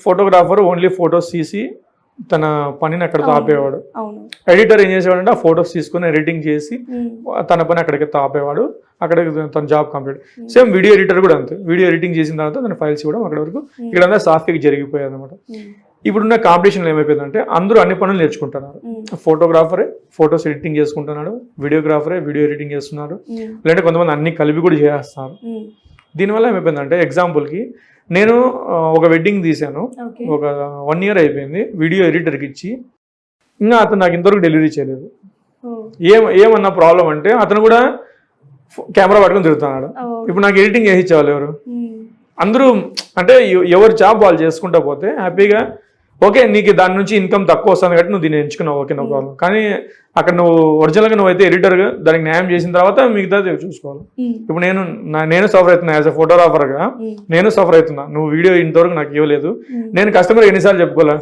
Photographer only photos తీసి తన పనిని అక్కడితో ఆపేవాడు. ఎడిటర్ ఏం చేసేవాడంటే ఆ ఫొటోస్ తీసుకుని ఎడిటింగ్ చేసి తన పని అక్కడికి ఆపేవాడు. అక్కడ తన job complete. Same video editor కూడా అంతే. వీడియో ఎడిటింగ్ చేసిన తర్వాత తన ఫైల్స్ ఇవ్వడం అక్కడ వరకు ఇక్కడంతా సాఫ్ట్గా జరిగిపోయాయి అనమాట. ఇప్పుడున్న కాంపిటీషన్లో ఏమైపోయిందంటే అందరూ అన్ని పనులు నేర్చుకుంటున్నారు. ఫోటోగ్రాఫరే ఫొటోస్ ఎడిటింగ్ చేసుకుంటున్నాడు, వీడియోగ్రాఫరే వీడియో ఎడిటింగ్ చేస్తున్నారు, లేదంటే కొంతమంది అన్ని కలిపి కూడా చేస్తున్నారు. దీనివల్ల ఏమైపోయిందంటే ఎగ్జాంపుల్కి నేను ఒక వెడ్డింగ్ తీశాను, ఒక 1 year అయిపోయింది, వీడియో ఎడిటర్కి ఇచ్చి ఇంకా అతను నాకు ఇంతవరకు డెలివరీ చేయలేదు. ఏమన్నా ప్రాబ్లం అంటే అతను కూడా కెమెరా పట్టుకొని తిరుగుతున్నాడు. ఇప్పుడు నాకు ఎడిటింగ్ చేసి ఇచ్చేవాళ్ళు ఎవరు? అందరూ అంటే ఎవరు జాబ్ వాళ్ళు చేసుకుంటా పోతే హ్యాపీగా ఓకే నీకు దాని నుంచి ఇన్కమ్ తక్కువ వస్తుంది కాబట్టి నువ్వు దీన్ని ఎంచుకున్నావు, ఓకే నో ప్రాబ్లం. కానీ అక్కడ నువ్వు ఒరిజినల్గా నువ్వైతే ఎడిటర్గా దానికి న్యాయం చేసిన తర్వాత మిగతా చూసుకోవాలి. ఇప్పుడు నేను సఫర్ అవుతున్నా యాజ్ అ ఫోటోగ్రాఫర్గా, నేను సఫర్ అవుతున్నా. నువ్వు వీడియో ఇంతవరకు నాకు ఇవ్వలేదు, నేను కస్టమర్ ఎన్నిసార్లు చెప్పుకోలే.